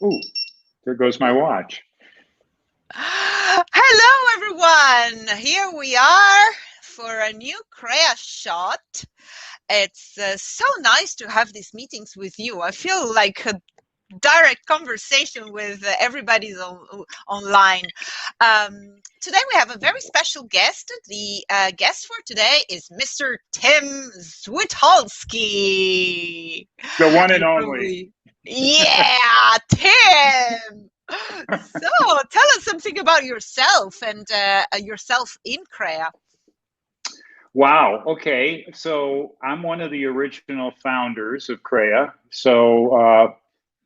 Ooh, there goes my watch. Hello, everyone. Here we are for a new Crea shot. It's so nice to have these meetings with you. I feel like a direct conversation with everybody's online. Today we have a very special guest. The guest for today is Mr. Tim Zwitolski. The one and You only. probably, yeah, Tim. So tell us something about yourself and yourself in Crea. Wow. Okay. So I'm one of the original founders of Crea.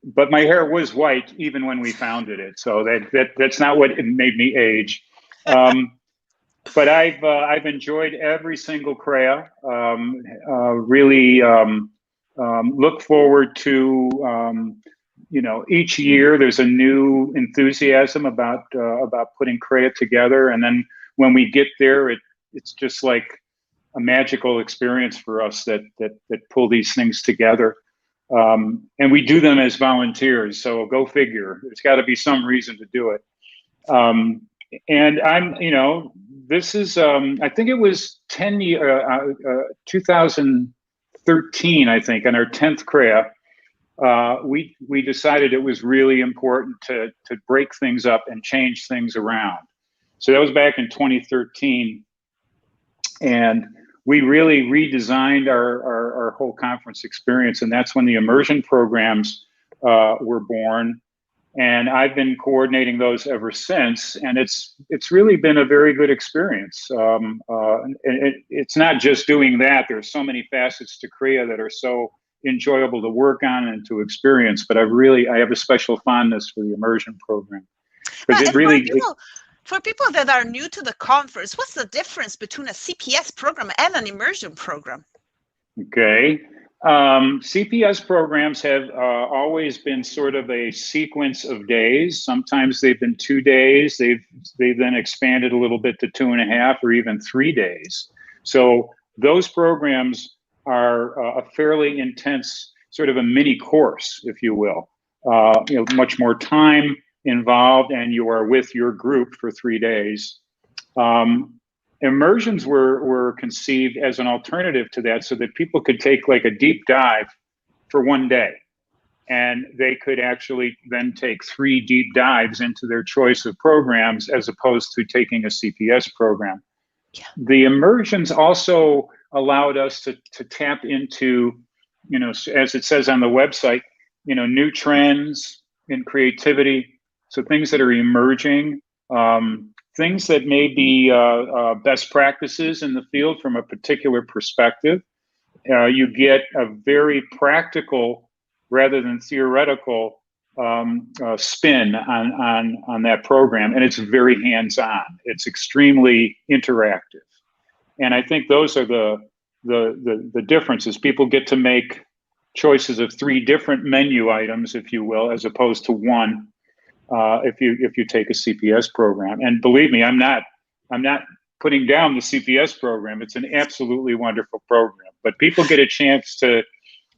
But my hair was white even when we founded it. So that's not what made me age. Um, but I've enjoyed every single Crea. Really look forward to each year there's a new enthusiasm about putting Crea together, and then when we get there, it's just like a magical experience for us that pull these things together. And we do them as volunteers, so go figure. There's got to be some reason to do it. Um, and this is, I think it was 2013, I think, on our 10th Crea, we decided it was really important to break things up and change things around. So that was back in 2013, and we really redesigned our whole conference experience, and that's when the immersion programs were born. And I've been coordinating those ever since, and it's really been a very good experience. It's not just doing that. There's so many facets to Crea that are so enjoyable to work on and to experience. But I have a special fondness for the immersion program because Right, it and really it, for people that are new to the conference, what's the difference between a CPS program and an immersion program? Okay. CPS programs have always been sort of a sequence of days. Sometimes they've been 2 days. They've then expanded a little bit to 2.5 or even 3 days. So those programs are a fairly intense, sort of a mini course, if you will. Much more time involved, and you are with your group for 3 days. Um, Immersions were conceived as an alternative to that, so that people could take like a deep dive for one day, and they could actually then take 3 deep dives into their choice of programs as opposed to taking a CPS program. Yeah. The immersions also allowed us to tap into, as it says on the website, new trends in creativity, so things that are emerging, things that may be best practices in the field from a particular perspective. You get a very practical rather than theoretical spin on that program, and it's very hands-on. It's extremely interactive, and I think those are the differences. People get to make choices of 3 different menu items, if you will, as opposed to one if you take a CPS program. And believe me, I'm not putting down the CPS program. It's an absolutely wonderful program, but people get a chance to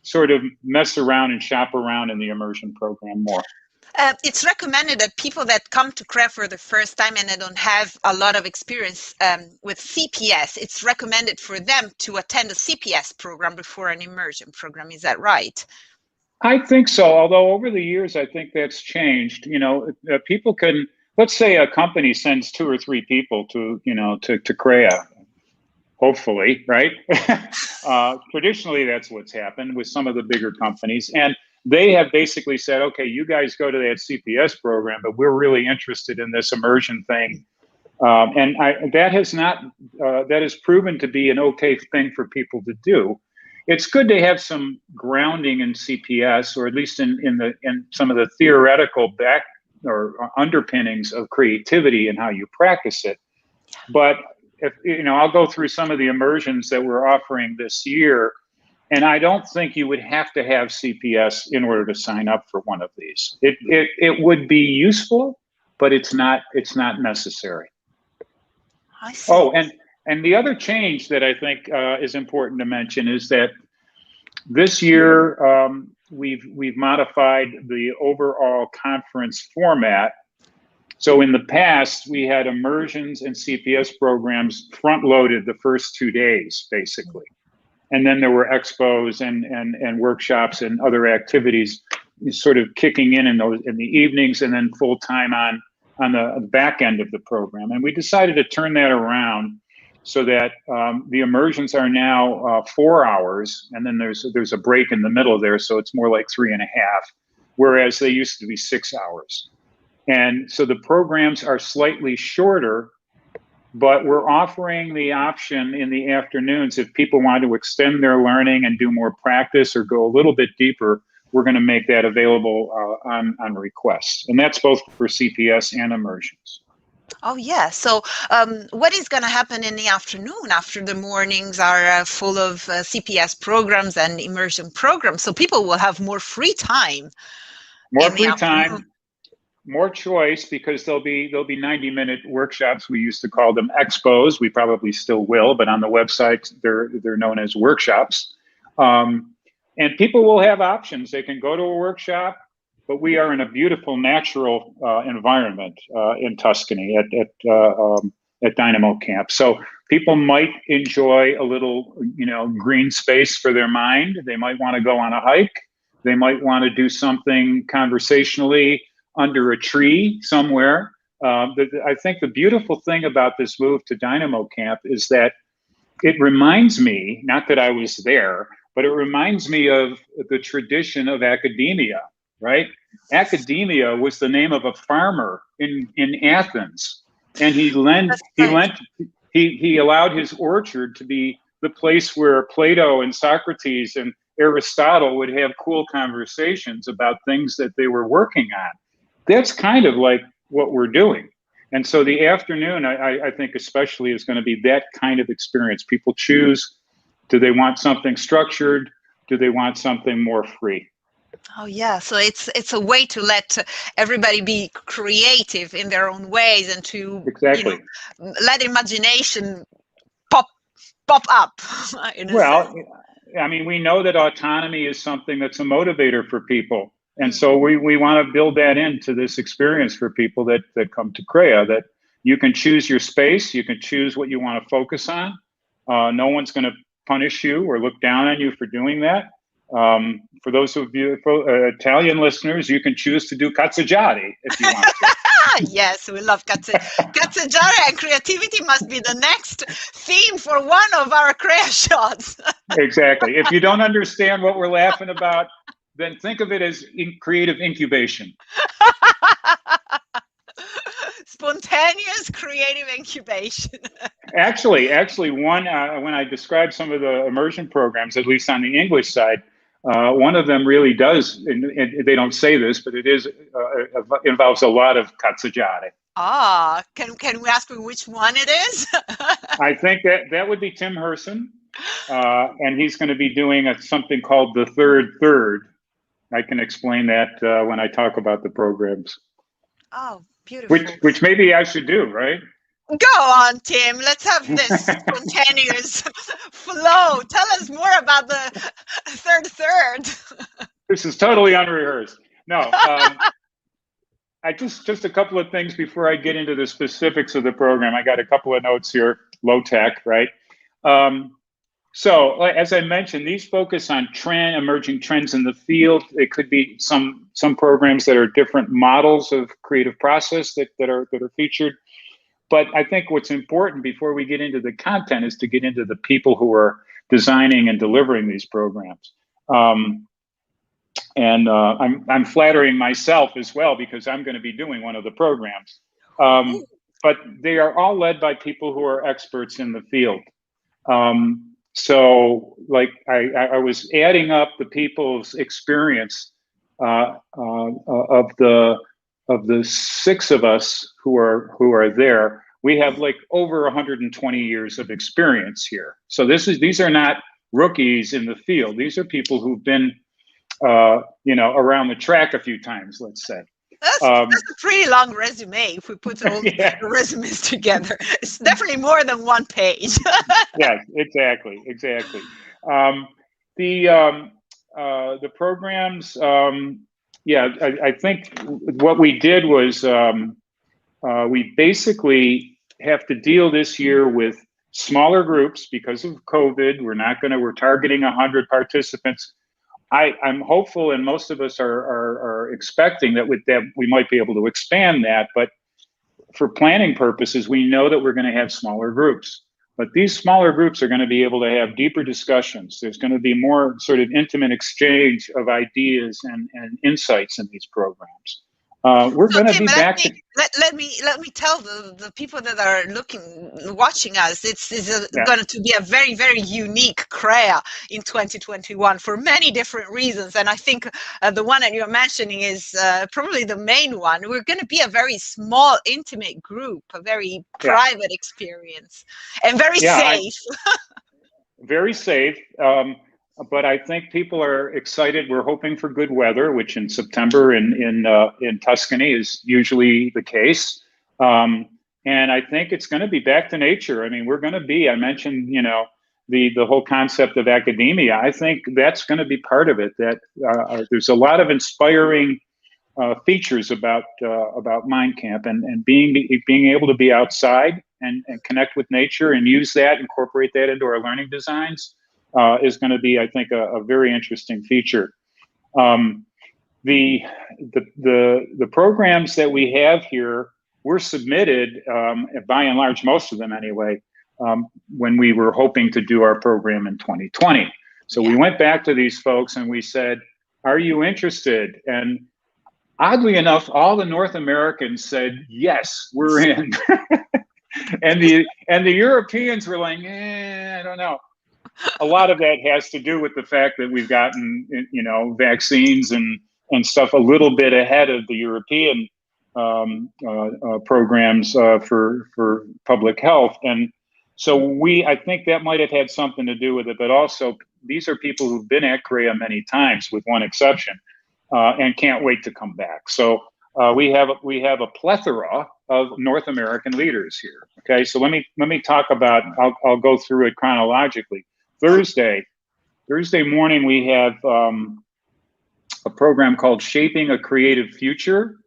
sort of mess around and shop around in the immersion program more. It's recommended that people that come to Crea for the first time and they don't have a lot of experience with CPS, it's recommended for them to attend a CPS program before an immersion program. Is that right? I think so. Although over the years, I think that's changed. People can, let's say a company sends 2 or 3 people to Crea, hopefully, right? Traditionally, that's what's happened with some of the bigger companies. And they have basically said, okay, you guys go to that CPS program, but we're really interested in this immersion thing. That has proven to be an okay thing for people to do. It's good to have some grounding in CPS, or at least in some of the theoretical back or underpinnings of creativity and how you practice it. But if I'll go through some of the immersions that we're offering this year, and I don't think you would have to have CPS in order to sign up for one of these. It would be useful, but it's not necessary. I see. Oh, and the other change that I think is important to mention is that this year we've modified the overall conference format. So in the past, we had immersions and CPS programs front-loaded the first 2 days, basically. And then there were expos and workshops and other activities sort of kicking in the evenings, and then full time on the back end of the program. And we decided to turn that around so that the immersions are now 4 hours, and then there's a break in the middle there, so it's more like 3.5, whereas they used to be 6 hours. And so the programs are slightly shorter, but we're offering the option in the afternoons if people want to extend their learning and do more practice or go a little bit deeper. We're going to make that available on request, and that's both for CPS and immersions. Oh yeah. So what is going to happen in the afternoon after the mornings are full of CPS programs and immersion programs? So people will have more free time. More free time, more choice, because there'll be 90-minute workshops. We used to call them expos. We probably still will, but on the website they're known as workshops. And people will have options. They can go to a workshop, but we are in a beautiful natural environment in Tuscany at Dynamo Camp. So people might enjoy a little, green space for their mind. They might want to go on a hike. They might want to do something conversationally under a tree somewhere. I think the beautiful thing about this move to Dynamo Camp is that it reminds me, not that I was there, but it reminds me of the tradition of academia, right? Academia was the name of a farmer in Athens, and he allowed his orchard to be the place where Plato and Socrates and Aristotle would have cool conversations about things that they were working on. That's kind of like what we're doing. And so the afternoon, I think especially, is going to be that kind of experience. People choose, do they want something structured? Do they want something more free? Oh yeah, so it's a way to let everybody be creative in their own ways, and to let imagination pop up. Well, I mean, we know that autonomy is something that's a motivator for people. And so we want to build that into this experience for people that come to Crea, that you can choose your space, you can choose what you want to focus on. No one's going to punish you or look down on you for doing that. For those of you Italian listeners, you can choose to do cazzeggiati if you want to. Yes, we love cazzeggiare, and creativity must be the next theme for one of our Crea shots. Exactly. If you don't understand what we're laughing about, then think of it as creative incubation. Spontaneous creative incubation. Actually, one when I describe some of the immersion programs, at least on the English side, one of them really does, and they don't say this, but it involves a lot of cazzeggiare. Ah, can we ask which one it is? I think that would be Tim Herson, and he's going to be doing something called the third. I can explain that when I talk about the programs. Oh, beautiful. Which maybe I should do, right? Go on, Tim. Let's have this spontaneous flow. Tell us more about the third. This is totally unrehearsed. No, I just a couple of things before I get into the specifics of the program. I got a couple of notes here, low tech, right? So, as I mentioned, these focus on emerging trends in the field. It could be some programs that are different models of creative process that are featured. But I think what's important before we get into the content is to get into the people who are designing and delivering these programs. I'm flattering myself as well, because I'm going to be doing one of the programs. But they are all led by people who are experts in the field. So, like I was adding up the people's experience of the 6 of us who are there. We have like over 120 years of experience here. So these are not rookies in the field. These are people who've been around the track a few times, let's say. That's a pretty long resume if we put all the resumes together. It's definitely more than one page. Yes, exactly. the programs, yeah, I think what we did was we basically have to deal this year with smaller groups because of COVID. We're targeting 100 participants. I'm hopeful, and most of us are expecting that with that we might be able to expand that. But for planning purposes, we know that we're going to have smaller groups. But these smaller groups are going to be able to have deeper discussions. There's going to be more sort of intimate exchange of ideas and insights in these programs. We're So going to Tim, be back to let me tell the people that are watching us, it's yeah. going to be a very, very unique Crea in 2021 for many different reasons, and I think the one that you're mentioning is probably the main one. We're going to be a very small, intimate group, a very private experience, and very safe. Very safe. But I think people are excited. We're hoping for good weather, which in September in Tuscany is usually the case. And I think it's going to be back to nature. I mean, we're going to be. I mentioned, the whole concept of academia. I think that's going to be part of it. That there's a lot of inspiring features about Mind Camp and being able to be outside and connect with nature and use that, incorporate that into our learning designs. Is going to be, I think, a very interesting feature. The programs that we have here were submitted, by and large, most of them anyway, when we were hoping to do our program in 2020. So we went back to these folks and we said, "Are you interested?" And oddly enough, all the North Americans said, "Yes, we're in." and the Europeans were like, "I don't know." A lot of that has to do with the fact that we've gotten, vaccines and stuff a little bit ahead of the European programs for public health. And so I think that might have had something to do with it. But also, these are people who've been at Crea many times, with one exception, and can't wait to come back. So we have a plethora of North American leaders here. Okay, so let me talk about. I'll go through it chronologically. Thursday morning, we have a program called Shaping a Creative Future,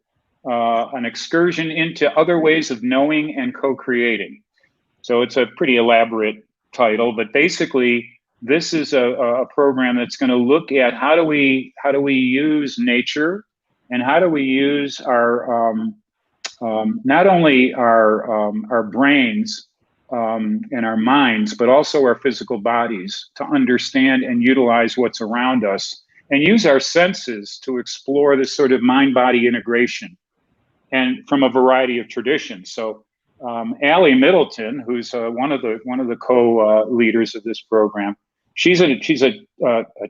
an excursion into other ways of knowing and co-creating. So it's a pretty elaborate title, but basically this is a program that's going to look at how do we use nature and how do we use our not only our brains and our minds, but also our physical bodies to understand and utilize what's around us and use our senses to explore this sort of mind-body integration, and from a variety of traditions. So Allie Middleton, who's one of the co-leaders of this program, she's a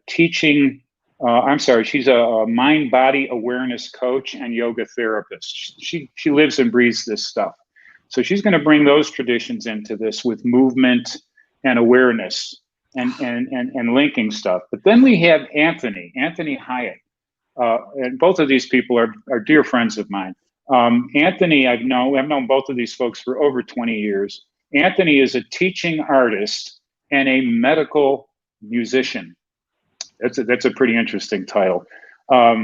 teaching. She's a mind-body awareness coach and yoga therapist. She lives and breathes this stuff. So she's going to bring those traditions into this with movement and awareness and linking stuff. But then we have Anthony Hyatt, and both of these people are dear friends of mine. Anthony, I've known both of these folks for over 20 years. Anthony is a teaching artist and a medical musician. That's a pretty interesting title. Hi,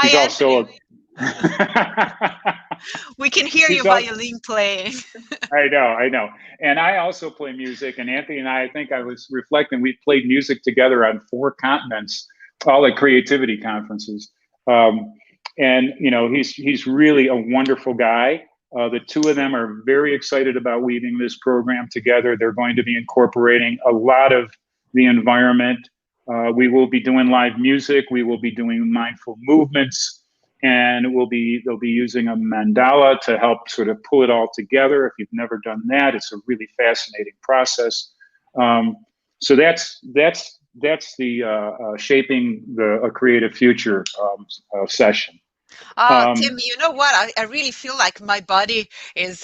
he's also we can hear your violin playing. I know. And I also play music. And Anthony and I think I was reflecting, we played music together on 4 continents, all at creativity conferences. And he's really a wonderful guy. The two of them are very excited about weaving this program together. They're going to be incorporating a lot of the environment. We will be doing live music. We will be doing mindful movements. And they'll be using a mandala to help sort of pull it all together. If you've never done that, it's a really fascinating process. So that's the Shaping a Creative Future session. Tim, you know what? I really feel like my body is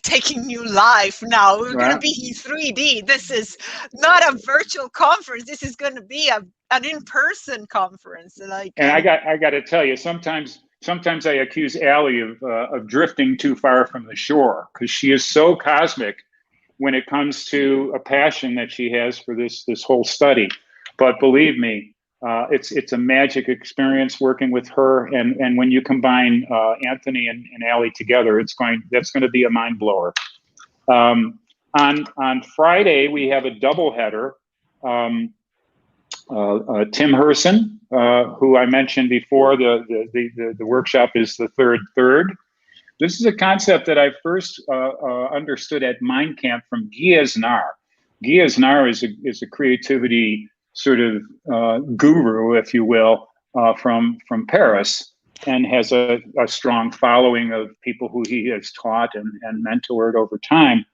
taking new life now. We're going to be in 3D. This is not a virtual conference. This is going to be an in-person conference. And I got to tell you, sometimes I accuse Allie of drifting too far from the shore, because she is so cosmic when it comes to a passion that she has for this whole study. But believe me, It's a magic experience working with her, and when you combine Anthony and Allie together, that's going to be a mind blower. On Friday we have a doubleheader. Tim Herson, who I mentioned before, the workshop is the third. This is a concept that I first understood at Mind Camp from Guy Asnar. Guy Asnar is a creativity sort of guru, if you will, from Paris, and has a strong following of people who he has taught and mentored over time.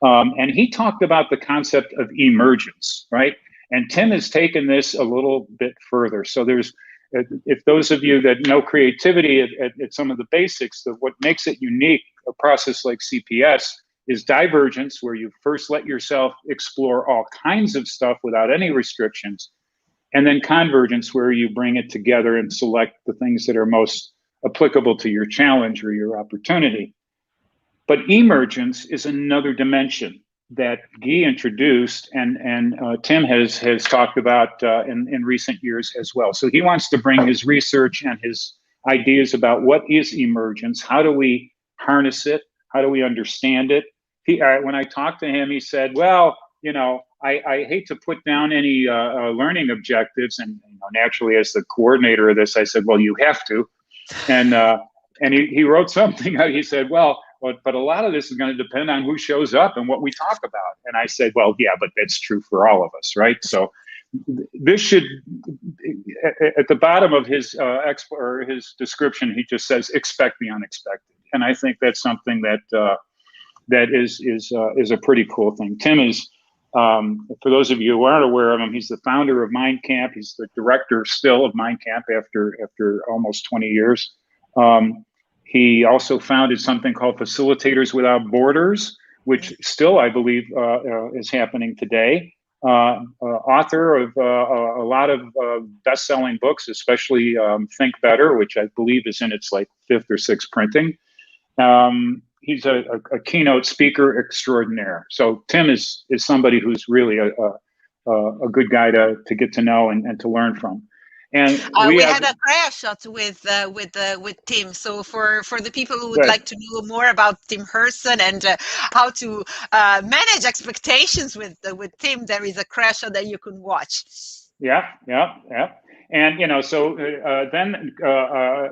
And he talked about the concept of emergence, right? And Tim has taken this a little bit further. So if those of you that know creativity at some of the basics, what makes it unique, a process like CPS, is divergence, where you first let yourself explore all kinds of stuff without any restrictions, and then convergence, where you bring it together and select the things that are most applicable to your challenge or your opportunity. But emergence is another dimension that Guy introduced, and Tim has talked about in recent years as well. So he wants to bring his research and his ideas about what is emergence, how do we harness it, how do we understand it. When I talked to him, he said, well, I hate to put down any learning objectives, and naturally, as the coordinator of this, I said, well, you have to. And he wrote something. He said, well, but a lot of this is going to depend on who shows up and what we talk about. And I said, well, yeah, but that's true for all of us, right? So this should, at the bottom of his his description, he just says, expect the unexpected. And I think that's something that is a pretty cool thing. Tim is, for those of you who aren't aware of him, he's the founder of Mind Camp. He's the director still of Mind Camp after almost 20 years. He also founded something called Facilitators Without Borders, which still, I believe, is happening today. Author of a lot of best-selling books, especially Think Better, which I believe is in its fifth or sixth printing. He's a keynote speaker extraordinaire. So Tim is somebody who's really a good guy to get to know and to learn from. And we had a Crea shot with Tim. So for the people who would like to know more about Tim Herson and how to manage expectations with Tim, there is a Crea shot that you can watch. Yeah. And so then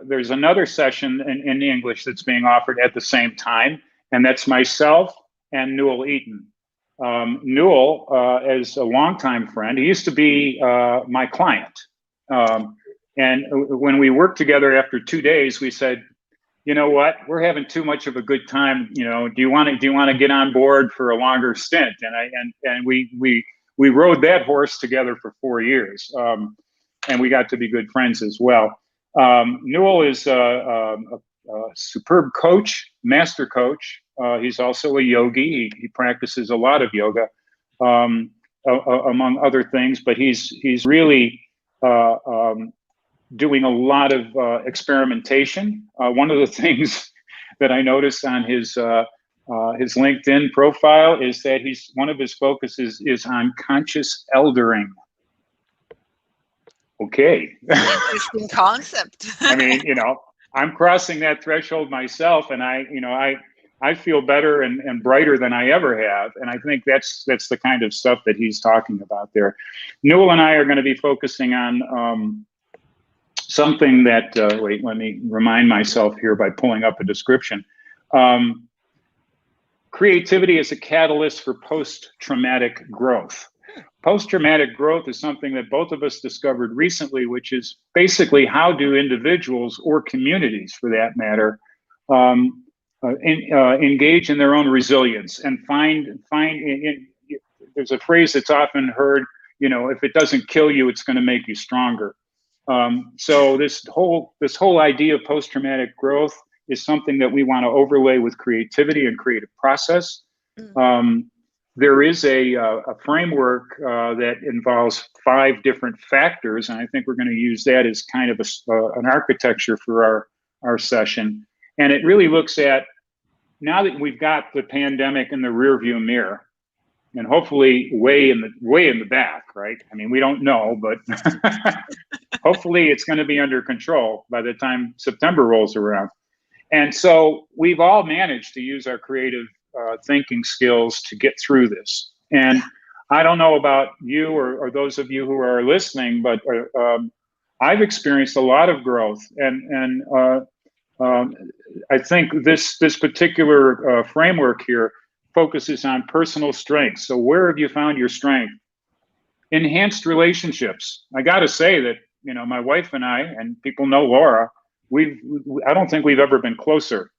there's another session in English that's being offered at the same time, and that's myself and Newell Eaton. Newell is a longtime friend. He used to be my client. And when we worked together after 2 days, we said, you know what, we're having too much of a good time. Do you want to get on board for a longer stint? And we rode that horse together for 4 years. And we got to be good friends as well. Newell is a superb coach, master coach. He's also a yogi. He practices a lot of yoga, among other things, but he's really doing a lot of experimentation. One of the things that I noticed on his LinkedIn profile is that one of his focuses is on conscious eldering. Okay. Interesting concept. I mean, I'm crossing that threshold myself, and I feel better and brighter than I ever have. And I think that's the kind of stuff that he's talking about there. Newell and I are going to be focusing on something that, wait, let me remind myself here by pulling up a description. Creativity is a catalyst for post-traumatic growth. Post-traumatic growth is something that both of us discovered recently, which is basically how do individuals or communities, for that matter, engage in their own resilience and find. There's a phrase that's often heard, if it doesn't kill you, it's going to make you stronger. So this whole idea of post-traumatic growth is something that we want to overlay with creativity and creative process. There is a framework that involves 5 different factors, and I think we're going to use that as kind of an architecture for our session. And it really looks at, now that we've got the pandemic in the rearview mirror, and hopefully way in the back, right? I mean, we don't know, but hopefully it's going to be under control by the time September rolls around. And so we've all managed to use our creative thinking skills to get through this. And I don't know about you or those of you who are listening, but I've experienced a lot of growth, and I think this particular framework here focuses on personal strengths. So where have you found your strength? Enhanced relationships. I got to say that, you know, my wife and I, and people know Laura, I don't think we've ever been closer.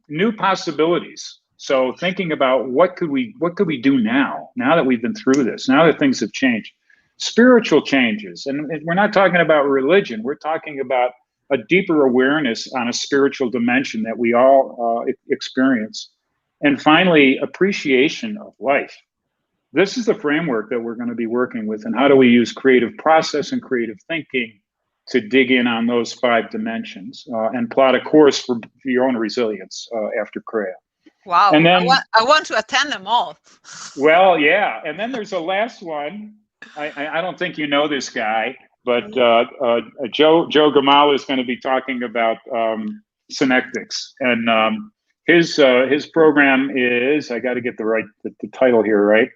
New possibilities. So thinking about what could we do now that we've been through this, now that things have changed. Spiritual changes, and we're not talking about religion. We're talking about a deeper awareness on a spiritual dimension that we all experience. And finally, appreciation of life. This is the framework that we're going to be working with, and how do we use creative process and creative thinking to dig in on those 5 dimensions and plot a course for your own resilience after Crea. Wow, and then, I want to attend them all. Well, yeah, and then there's a last one. I don't think you know this guy, but Joe Gamal is going to be talking about synectics, and his program is, I got to get the title here right.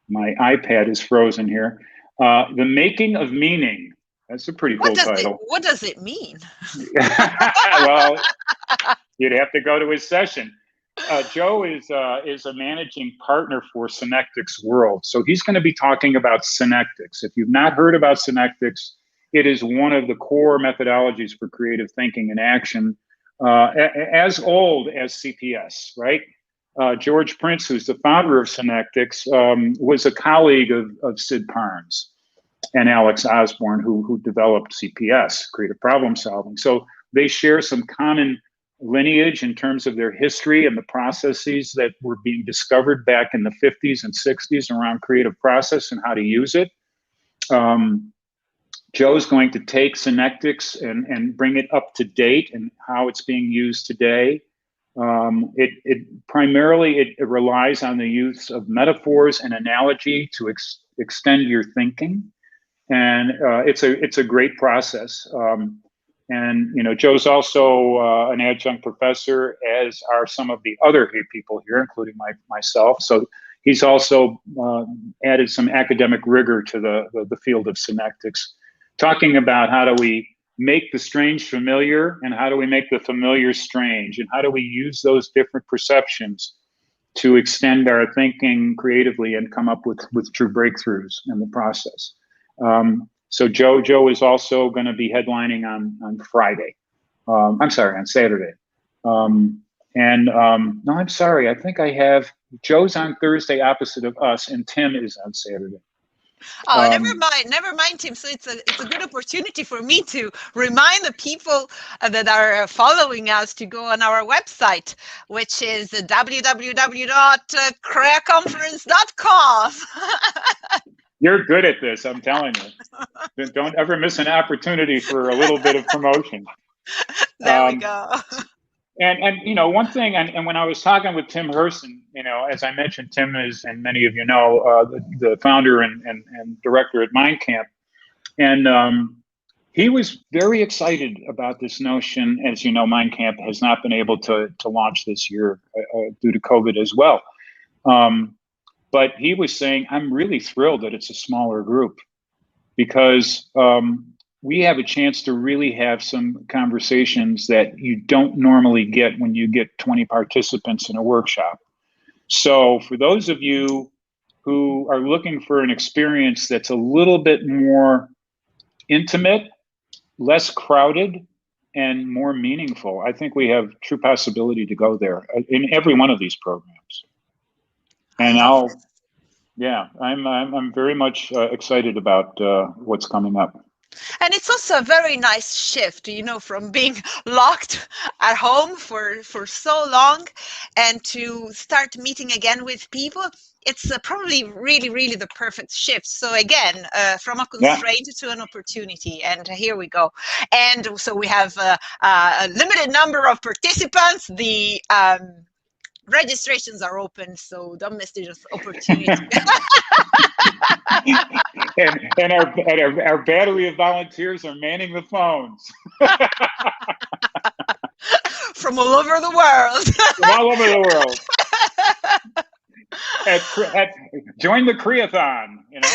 My iPad is frozen here. The Making of Meaning. That's a pretty cool title. What does it mean? Well, you'd have to go to his session. Joe is a managing partner for Synectics World. So he's going to be talking about synectics. If you've not heard about synectics, it is one of the core methodologies for creative thinking and action, as old as CPS, right? George Prince, who's the founder of synectics, was a colleague of Sid Parnes and Alex Osborne, who developed CPS, creative problem solving. So they share some common lineage in terms of their history and the processes that were being discovered back in the 50s and 60s around creative process and how to use it. Joe's going to take synectics and bring it up to date and how it's being used today. It primarily relies on the use of metaphors and analogy to extend your thinking, and it's a great process. And you know, Joe's also an adjunct professor, as are some of the other people here, including myself. So he's also added some academic rigor to the field of synectics, talking about how do we make the strange familiar, and how do we make the familiar strange, and how do we use those different perceptions to extend our thinking creatively and come up with true breakthroughs in the process. So Joe is also going to be headlining on Friday. I'm sorry, on Saturday. No, I'm sorry. I think I have Joe's on Thursday opposite of us, and Tim is on Saturday. Oh, never mind, Tim. So it's a good opportunity for me to remind the people that are following us to go on our website, which is www.creaconference.com. You're good at this, I'm telling you. Don't ever miss an opportunity for a little bit of promotion. There we go. And you know, one thing, and when I was talking with Tim Herson, you know, as I mentioned, Tim is, and many of you know, the founder and director at Mind Camp, and he was very excited about this notion. As you know, Mind Camp has not been able to launch this year due to COVID as well. But he was saying, I'm really thrilled that it's a smaller group, because we have a chance to really have some conversations that you don't normally get when you get 20 participants in a workshop. So for those of you who are looking for an experience that's a little bit more intimate, less crowded, and more meaningful, I think we have true possibility to go there in every one of these programs. And I'm very much excited about what's coming up. And it's also a very nice shift, you know, from being locked at home for so long and to start meeting again with people. It's probably really the perfect shift. So again, from a constraint to an opportunity, and here we go. And so we have a limited number of participants. registrations are open, so don't miss this opportunity. and our battery of volunteers are manning the phones From all over the world. from all over the world. Join the Creathon, you know.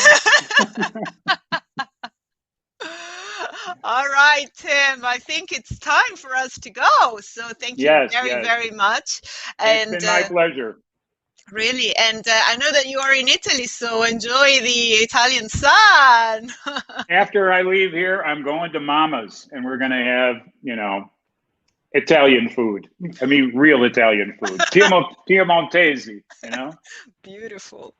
All right, Tim, I think it's time for us to go. So thank you very much. And it's been my pleasure. Really, and I know that you are in Italy, so enjoy the Italian sun. After I leave here, I'm going to Mama's, and we're going to have, you know, Italian food. I mean, real Italian food. Piemontese, you know? Beautiful.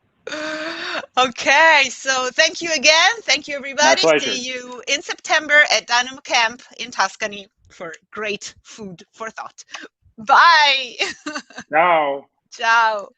Okay, so thank you again. Thank you, everybody. My pleasure. See you in September at Dynamo Camp in Tuscany for great food for thought. Bye. Ciao. Ciao.